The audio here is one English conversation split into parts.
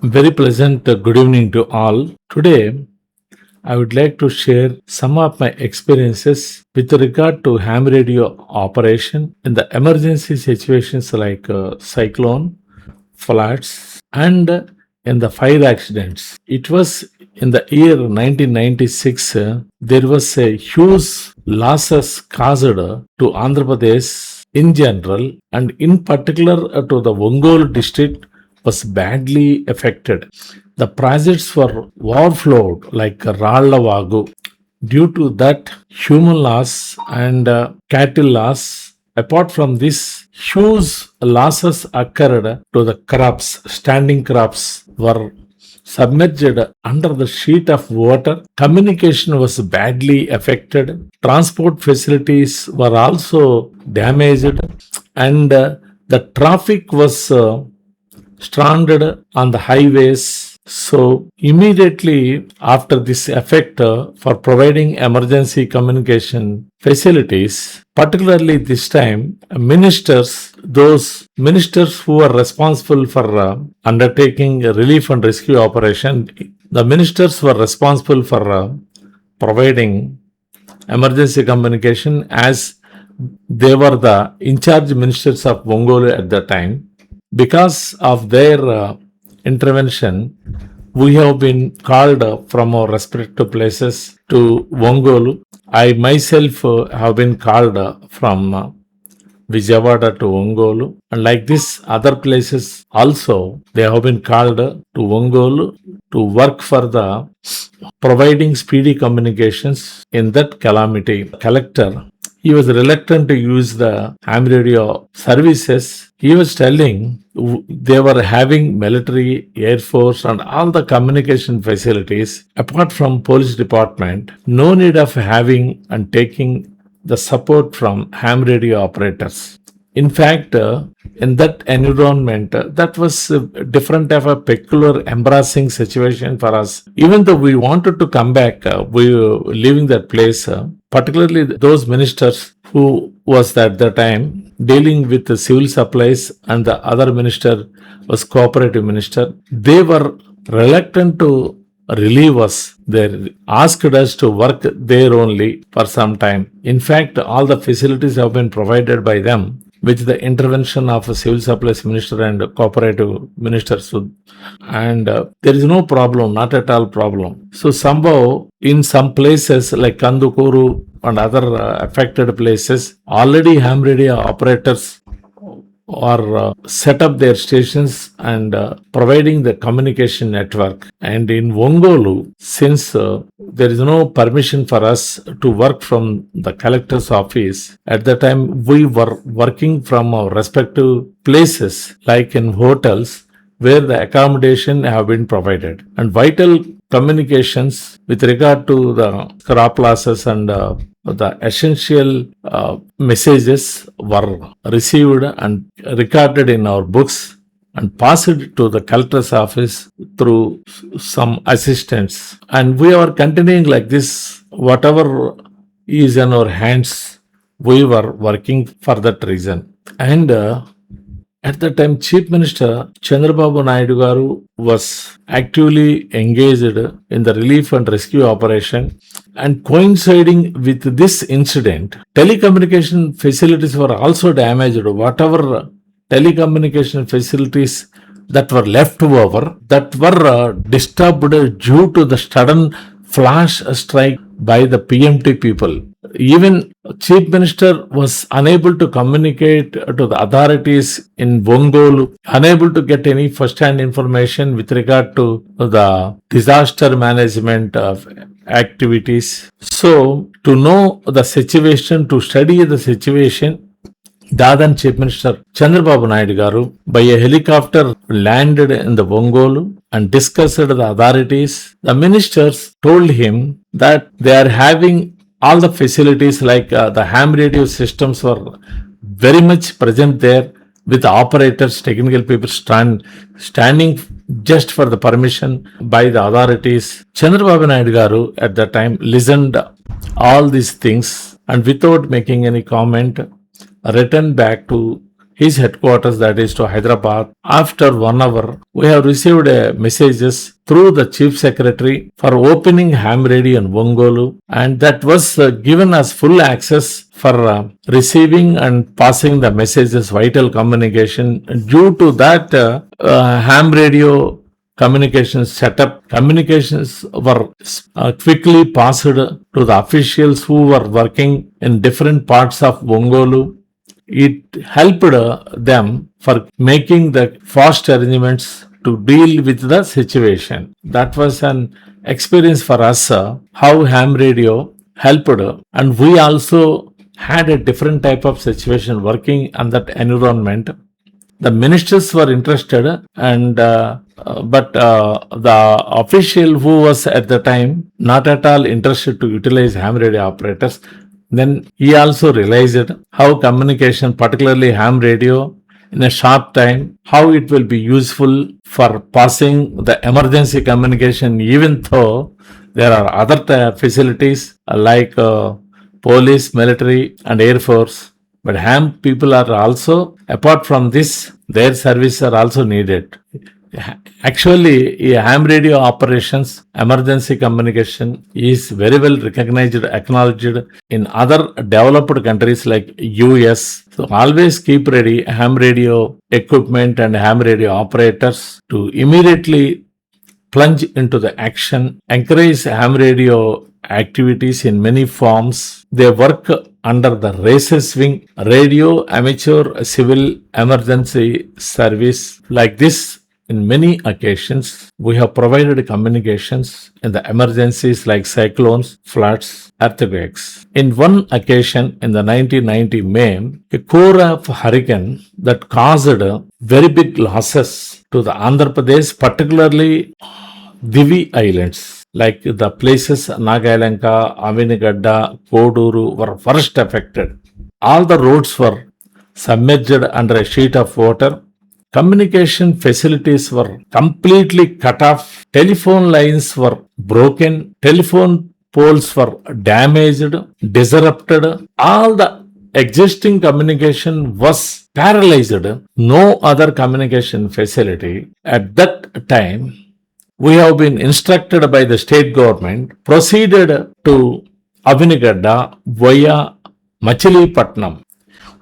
Very pleasant good evening to all. Today, I would like to share some of my experiences with regard to ham radio operation in the emergency situations like cyclone, floods, and in the fire accidents. It was in the year 1996, there was a huge losses caused to Andhra Pradesh in general and in particular to the Ongole district was badly affected. The projects were overflowed like Rallavagu. Due to that, human loss and cattle loss. Apart from this, huge losses occurred to the crops. Standing crops were submerged under the sheet of water. Communication was badly affected. Transport facilities were also damaged, and the traffic was stranded on the highways. So, immediately after this effect, for providing emergency communication facilities, particularly this time, those ministers who are responsible for undertaking a relief and rescue operation, the ministers were responsible for providing emergency communication as they were the in charge ministers of Ongole at the time. Because of their intervention, we have been called from our respective places to Ongole. I myself have been called from Vijayawada to Ongole, and like this, other places also they have been called to Ongole to work for the providing speedy communications in that calamity. Collector, he was reluctant to use the ham radio services. He was telling they were having military, air force, and all the communication facilities apart from police department. No need of having and taking the support from ham radio operators. In fact, in that environment, that was a different type of peculiar, embarrassing situation for us. Even though we wanted to come back, we were leaving that place. Particularly those ministers who was at the time dealing with the civil supplies, and the other minister was cooperative minister. They were reluctant to relieve us. They asked us to work there only for some time. In fact, all the facilities have been provided by them with the intervention of a civil supplies minister and cooperative minister. And there is no problem, not at all problem. So somehow in some places like Kandukur and other affected places, already ham radio operators or set up their stations and providing the communication network. And in Ongole, since there is no permission for us to work from the collector's office, at the time we were working from our respective places, like in hotels, where the accommodation have been provided. And vital communications with regard to the crop losses and the essential messages were received and recorded in our books and passed to the collector's office through some assistants. And we are continuing like this. Whatever is in our hands, we were working for that reason. And at the time, Chief Minister Chandrababu Naidu Garu was actively engaged in the relief and rescue operation, and coinciding with this incident, telecommunication facilities were also damaged. Whatever telecommunication facilities that were left over, that were disturbed due to the sudden flash strike by the PMT people. Even Chief Minister was unable to communicate to the authorities in Ongole, unable to get any first-hand information with regard to the disaster management of activities. So, to know the situation, to study the situation, Dadan Chief Minister Chandrababu Naidu Garu by a helicopter landed in the Ongole and discussed the authorities. The ministers told him that they are having all the facilities like the ham radio systems were very much present there with operators, technical people standing just for the permission by the authorities. Chandrababu Naidu Garu at that time listened all these things and without making any comment returned back to his headquarters, that is to Hyderabad. After 1 hour, we have received messages through the chief secretary for opening ham radio in Ongole, and that was given us full access for receiving and passing the messages, vital communication. Due to that ham radio communications setup, communications were quickly passed to the officials who were working in different parts of Ongole. It helped them for making the fast arrangements to deal with the situation. That was an experience for us, how ham radio helped, and we also had a different type of situation working on that environment. The ministers were interested, and but the official who was at the time not at all interested to utilize ham radio operators. Then he also realized how communication, particularly ham radio, in a short time, how it will be useful for passing the emergency communication, even though there are other facilities like police, military, and air force. But ham people are also, apart from this, their services are also needed. Actually, ham radio operations, emergency communication is very well recognized, acknowledged in other developed countries like US. So always keep ready ham radio equipment and ham radio operators to immediately plunge into the action. Encourage ham radio activities in many forms. They work under the races wing, radio, amateur, civil, emergency service. Like this, in many occasions, we have provided communications in the emergencies like cyclones, floods, earthquakes. In one occasion, in the 1990 May, a core of hurricane that caused very big losses to the Andhra Pradesh, particularly Divi Islands, like the places Nagalanka, Avinigadda, Koduru were first affected. All the roads were submerged under a sheet of water. Communication facilities were completely cut off. Telephone lines were broken. Telephone poles were damaged, disrupted. All the existing communication was paralyzed. No other communication facility. At that time, we have been instructed by the state government, proceeded to Avinigadda via Machilipatnam.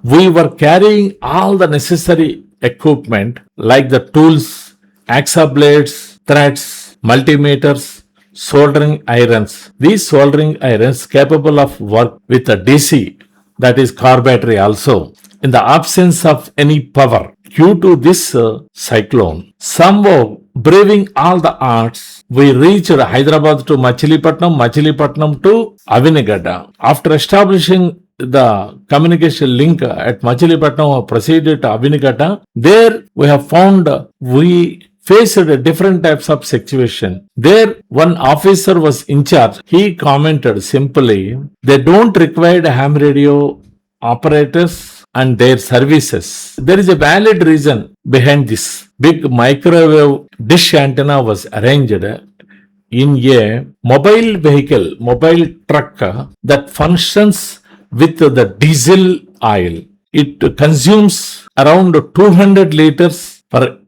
We were carrying all the necessary equipment like the tools, axa blades, threads, multimeters, soldering irons. These soldering irons capable of work with a DC, that is car battery also, in the absence of any power. Due to this cyclone, somehow braving all the odds, we reached Hyderabad to Machilipatnam, Machilipatnam to Avinigadda. After establishing the communication link at Machilipatnam, proceeded to Avinigadda. There we have found we faced different types of situation. There one officer was in charge. He commented simply, they don't require ham radio operators and their services. There is a valid reason behind this. Big microwave dish antenna was arranged in a mobile vehicle, mobile truck that functions with the diesel oil. It consumes around 200 liters for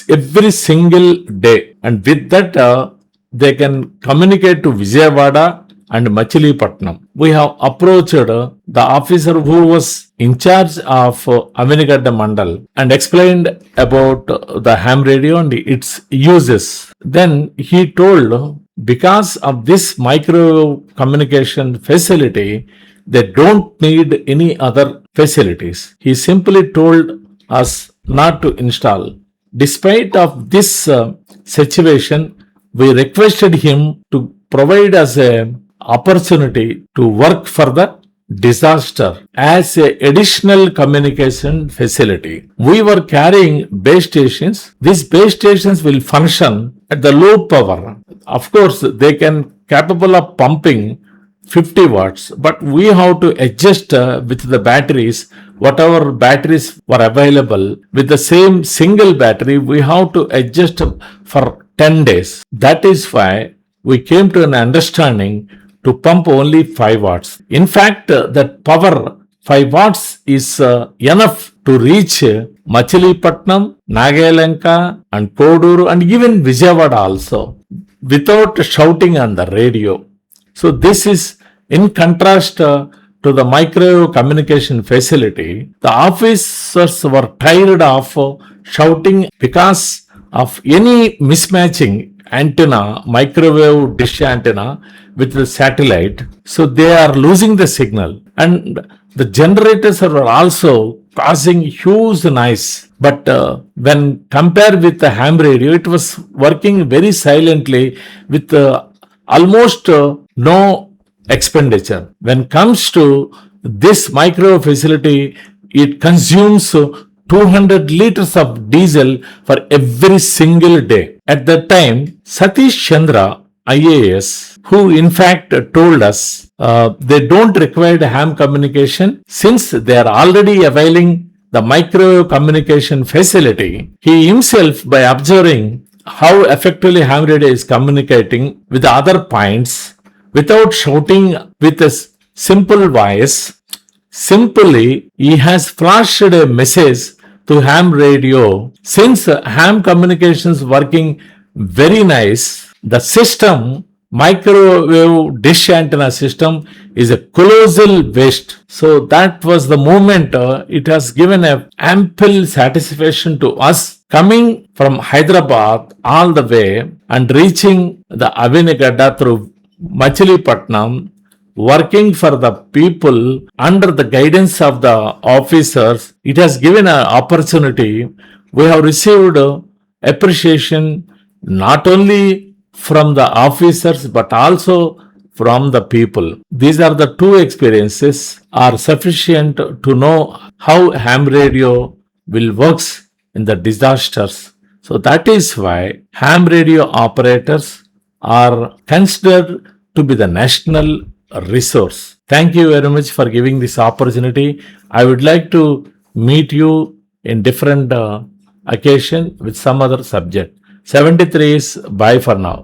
every single day, and with that they can communicate to Vijayawada and Machilipatnam. We have approached the officer who was in charge of Avinigadda Mandal and explained about the ham radio and its uses. Then he told, because of this microwave communication facility, they don't need any other facilities. He simply told us not to install. Despite of this situation, we requested him to provide us an opportunity to work for the disaster as a additional communication facility. We were carrying base stations. These base stations will function at the low power. Of course, they can capable of pumping 50 watts, but we have to adjust with the batteries, whatever batteries were available. With the same single battery, we have to adjust for 10 days. That is why we came to an understanding to pump only 5 watts. In fact, that power 5 watts is enough to reach Machilipatnam, Nagalanka, and Koduru, and even Vijayawada also, without shouting on the radio. So this is in contrast to the microwave communication facility. The officers were tired of shouting because of any mismatching antenna, microwave dish antenna with the satellite. So they are losing the signal, and the generators are also causing huge noise. But when compared with the ham radio, it was working very silently with almost no expenditure. When comes to this micro facility, it consumes 200 liters of diesel for every single day. At that time, Satish Chandra, IAS, who in fact told us they don't require ham communication since they are already availing the microwave communication facility. He himself, by observing how effectively ham radio is communicating with the other points without shouting with a simple voice, simply he has flashed a message to ham radio. Since ham communications working very nice, the system, microwave dish antenna system, is a colossal waste. So that was the moment it has given a ample satisfaction to us coming from Hyderabad all the way and reaching the Avinigadda through Machilipatnam, working for the people under the guidance of the officers. It has given an opportunity. We have received appreciation not only from the officers but also from the people. These are the two experiences are sufficient to know how ham radio will works in the disasters. So that is why ham radio operators are considered to be the national resource. Thank you very much for giving this opportunity. I would like to meet you in different occasion with some other subject. 73 is bye for now.